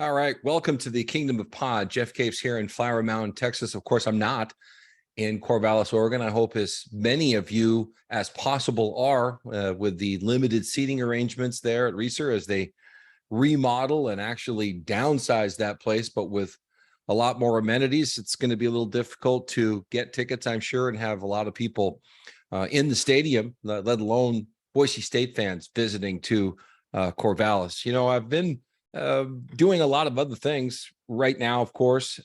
All right, welcome to the Kingdom of Pod. Jeff Capes here in Flower Mound, Texas. Of course, I'm not in Corvallis, Oregon. I hope as many of you as possible are with the limited seating arrangements there at Reeser as they remodel and actually downsize that place, but with a lot more amenities. It's going to be a little difficult to get tickets, I'm sure, and have a lot of people in the stadium, let alone Boise State fans visiting to Corvallis. You know, I've been doing a lot of other things right now, of course,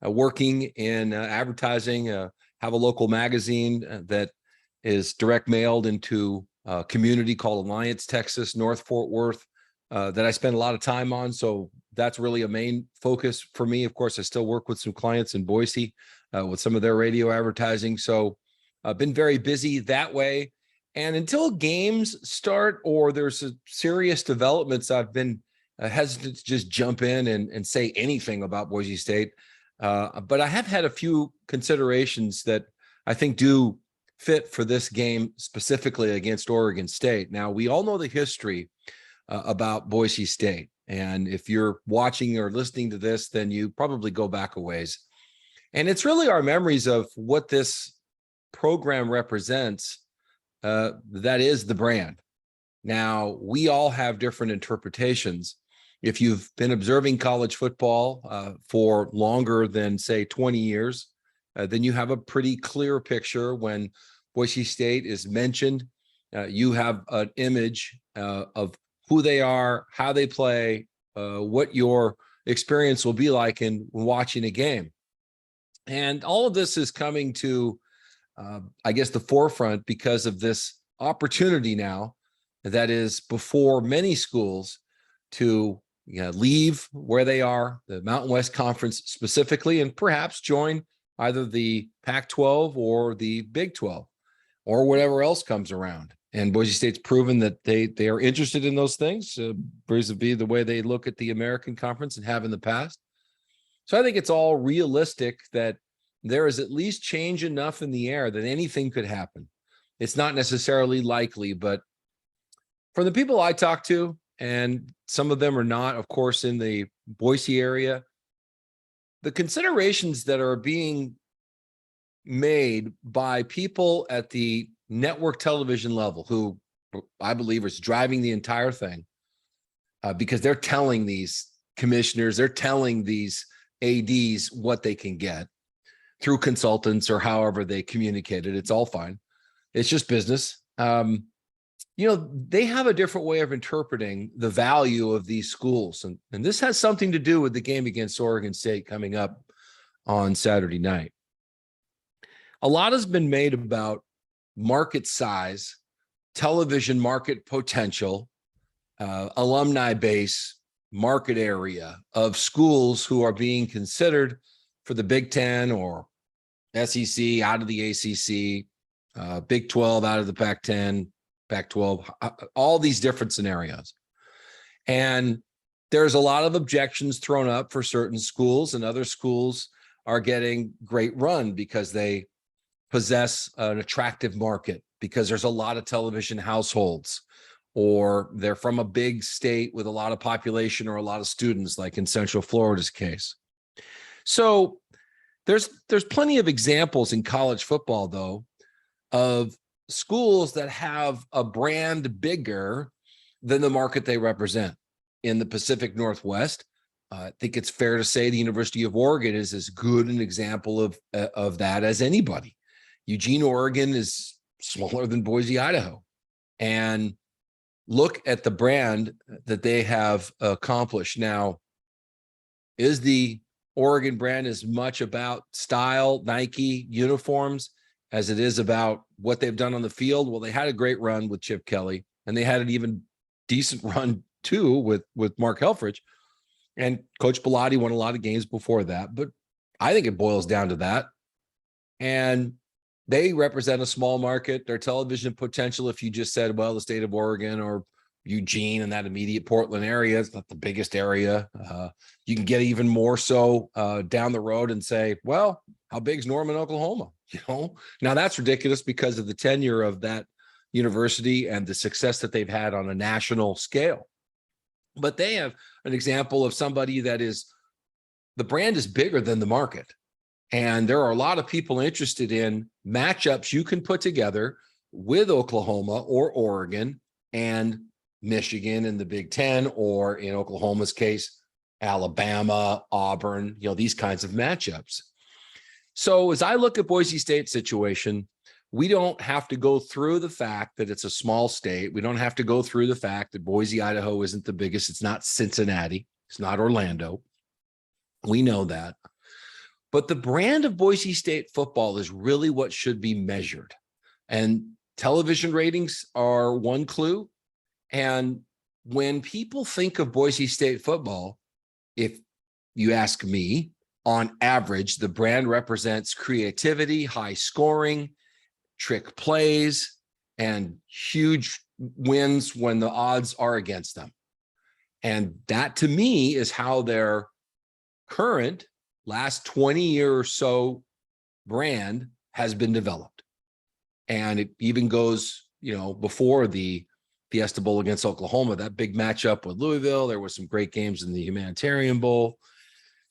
working in advertising, have a local magazine that is direct mailed into a community called Alliance, Texas, North Fort Worth, that I spend a lot of time on. So that's really a main focus for me. Of course, I still work with some clients in Boise with some of their radio advertising. So I've been very busy that way. And until games start or there's a serious developments, I've been hesitant to just jump in and say anything about Boise State. But I have had a few considerations that I think do fit for this game specifically against Oregon State. Now, we all know the history about Boise State. And if you're watching or listening to this, then you probably go back a ways. And it's really our memories of what this program represents. That is the brand. Now, we all have different interpretations. If you've been observing college football for longer than, say, 20 years, then you have a pretty clear picture. When Boise State is mentioned, you have an image of who they are, how they play, what your experience will be like in watching a game. And all of this is coming to, I guess, the forefront because of this opportunity now that is before many schools to leave where they are, the Mountain West Conference specifically, and perhaps join either the Pac-12 or the Big 12 or whatever else comes around. And Boise State's proven that they are interested in those things, vis-a-vis the way they look at the American Conference and have in the past. So I think it's all realistic that there is at least change enough in the air that anything could happen. It's not necessarily likely, but for the people I talk to, and some of them are not, of course, in the Boise area, the considerations that are being made by people at the network television level, who I believe is driving the entire thing, because they're telling these commissioners, they're telling these ADs what they can get through consultants or however they communicate it. It's all fine. It's just business. They have a different way of interpreting the value of these schools. And this has something to do with the game against Oregon State coming up on Saturday night. A lot has been made about market size, television market potential, alumni base, market area of schools who are being considered for the Big Ten or SEC out of the ACC, Big 12 out of the Pac-10, Pac-12, all these different scenarios. And there's a lot of objections thrown up for certain schools, and other schools are getting great run because they possess an attractive market, because there's a lot of television households, or they're from a big state with a lot of population or a lot of students, like in Central Florida's case. So there's plenty of examples in college football, though, of schools that have a brand bigger than the market they represent. In the Pacific Northwest, I think it's fair to say the University of Oregon is as good an example of that as anybody. Eugene, Oregon is smaller than Boise, Idaho. And look at the brand that they have accomplished. Now, is the Oregon brand as much about style, Nike uniforms, as it is about what they've done on the field? Well, they had a great run with Chip Kelly, and they had an even decent run too with Mark Helfrich, and Coach Bellotti won a lot of games before that. But I think it boils down to that. And they represent a small market. Their television potential, if you just said, well, the state of Oregon or Eugene and that immediate Portland area, it's not the biggest area. You can get even more so down the road and say, well, how big is Norman, Oklahoma? Now that's ridiculous because of the tenure of that university and the success that they've had on a national scale. But they have an example of somebody that is, the brand is bigger than the market. And there are a lot of people interested in matchups you can put together with Oklahoma or Oregon and Michigan in the Big Ten, or in Oklahoma's case, Alabama, Auburn, these kinds of matchups. So as I look at Boise State's situation, we don't have to go through the fact that it's a small state. We don't have to go through the fact that Boise, Idaho isn't the biggest. It's not Cincinnati. It's not Orlando. We know that. But the brand of Boise State football is really what should be measured. And television ratings are one clue. And when people think of Boise State football, if you ask me, on average, the brand represents creativity, high scoring, trick plays, and huge wins when the odds are against them. And that, to me, is how their current last 20 year or so brand has been developed. And it even goes, before the Fiesta Bowl against Oklahoma, that big matchup with Louisville. There were some great games in the Humanitarian Bowl.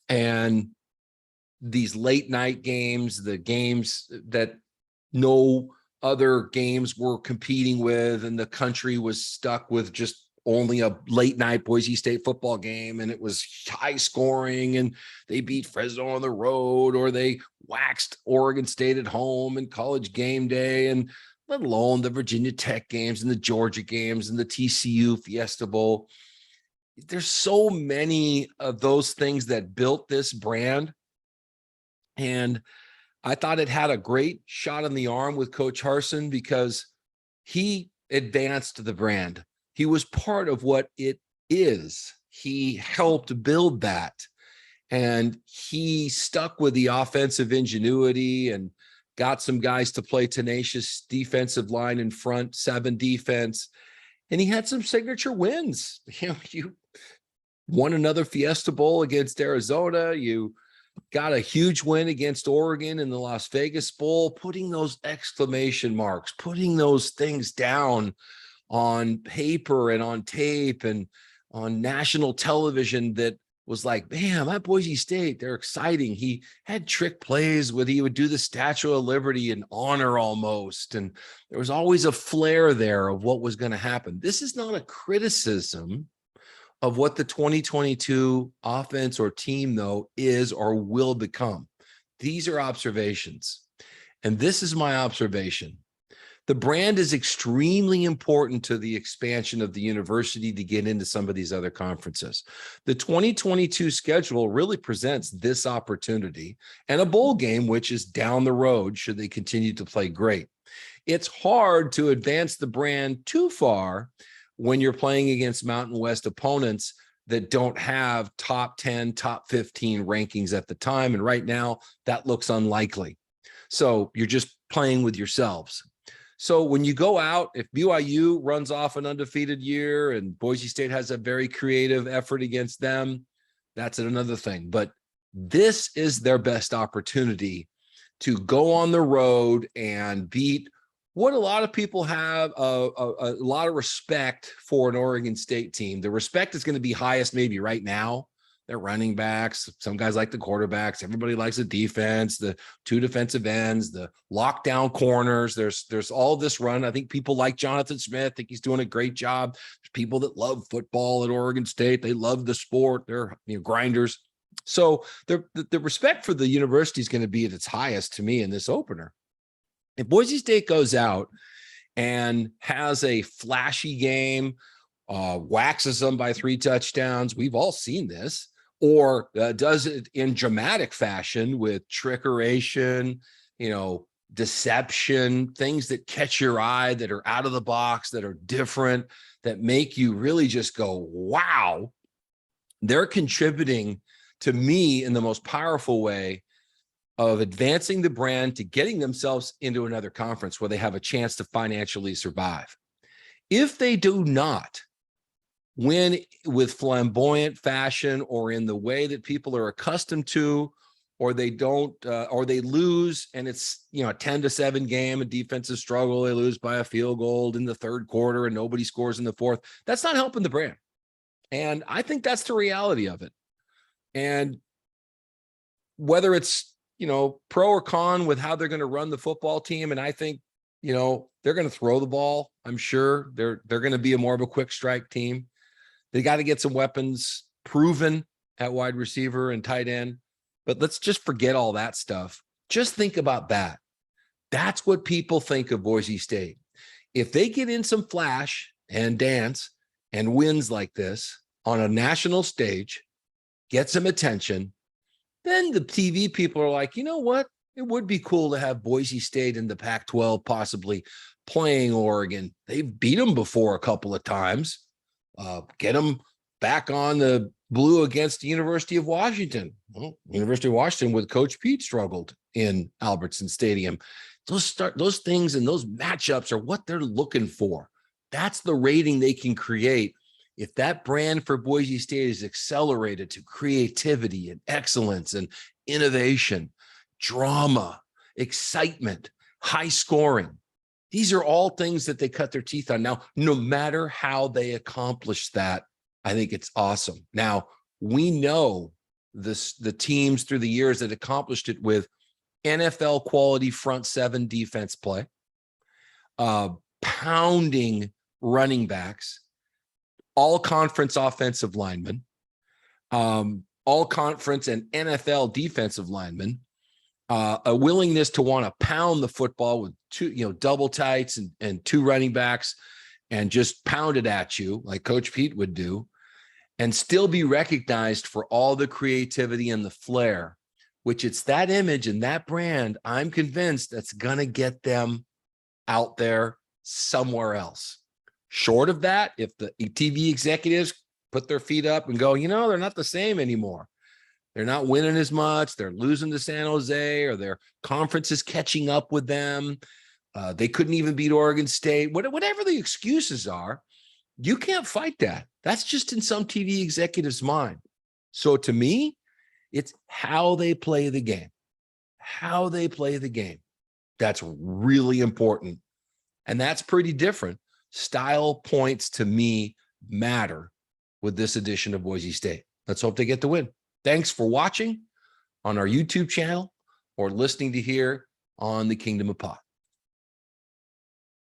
And these late night games, the games that no other games were competing with, and the country was stuck with just only a late night Boise State football game, and it was high scoring, and they beat Fresno on the road, or they waxed Oregon State at home in College Game Day, and let alone the Virginia Tech games and the Georgia games and the TCU Fiesta Bowl. There's so many of those things that built this brand. And I thought it had a great shot in the arm with Coach Harsin, because he advanced the brand. He was part of what it is. He helped build that. And he stuck with the offensive ingenuity and got some guys to play tenacious defensive line in front, 7 defense. And he had some signature wins. You won another Fiesta Bowl against Arizona. You got a huge win against Oregon in the Las Vegas Bowl, putting those exclamation marks, putting those things down on paper and on tape and on national television that was like, man, that Boise State, they're exciting. He had trick plays where he would do the Statue of Liberty in honor almost. And there was always a flair there of what was going to happen. This is not a criticism of what the 2022 offense or team, though, is or will become. These are observations. And this is my observation. The brand is extremely important to the expansion of the university to get into some of these other conferences. The 2022 schedule really presents this opportunity, and a bowl game, which is down the road should they continue to play great. It's hard to advance the brand too far when you're playing against Mountain West opponents that don't have top 10, top 15 rankings at the time. And right now that looks unlikely. So you're just playing with yourselves. So when you go out, if BYU runs off an undefeated year and Boise State has a very creative effort against them, that's another thing. But this is their best opportunity to go on the road and beat what a lot of people have a lot of respect for an Oregon State team. The respect is going to be highest maybe right now. They're running backs. Some guys like the quarterbacks. Everybody likes the defense, the 2 defensive ends, the lockdown corners. There's all this run. I think people like Jonathan Smith. I think he's doing a great job. There's people that love football at Oregon State. They love the sport. They're grinders. So the respect for the university is going to be at its highest to me in this opener. If Boise State goes out and has a flashy game, waxes them by 3 touchdowns, we've all seen this, or does it in dramatic fashion with trickeration, deception, things that catch your eye, that are out of the box, that are different, that make you really just go, wow, they're contributing to me in the most powerful way of advancing the brand to getting themselves into another conference where they have a chance to financially survive. If they do not win with flamboyant fashion or in the way that people are accustomed to, or they don't, or they lose and it's, a 10-7 game, a defensive struggle, they lose by a field goal in the 3rd quarter and nobody scores in the 4th, that's not helping the brand. And I think that's the reality of it. And whether it's, pro or con with how they're going to run the football team, and I think, they're going to throw the ball. I'm sure they're going to be a more of a quick strike team. They got to get some weapons proven at wide receiver and tight end. But let's just forget all that stuff. Just think about that. That's what people think of Boise State. If they get in some flash and dance and wins like this on a national stage, get some attention, then the TV people are like, you know what? It would be cool to have Boise State in the Pac-12 possibly playing Oregon. They've beat them before a couple of times. Get them back on the blue against the University of Washington. Well, University of Washington with Coach Pete struggled in Albertson Stadium. Those things and those matchups are what they're looking for. That's the rating they can create. If that brand for Boise State is accelerated to creativity and excellence and innovation, drama, excitement, high scoring, these are all things that they cut their teeth on. Now, no matter how they accomplish that, I think it's awesome. Now, we know the teams through the years that accomplished it with NFL quality front seven defense play, pounding running backs, all conference offensive linemen, all conference and NFL defensive linemen, a willingness to want to pound the football with two, double tights and two running backs and just pound it at you like Coach Pete would do, and still be recognized for all the creativity and the flair, which it's that image and that brand, I'm convinced that's going to get them out there somewhere else. Short of that, if the TV executives put their feet up and go, they're not the same anymore. They're not winning as much. They're losing to San Jose, or their conference is catching up with them. They couldn't even beat Oregon State. Whatever the excuses are, you can't fight that. That's just in some TV executive's mind. So to me, it's how they play the game. How they play the game. That's really important. And that's pretty different. Style points to me matter with this edition of Boise State. Let's hope they get the win. Thanks for watching on our YouTube channel or listening to here on the Kingdom of Pod.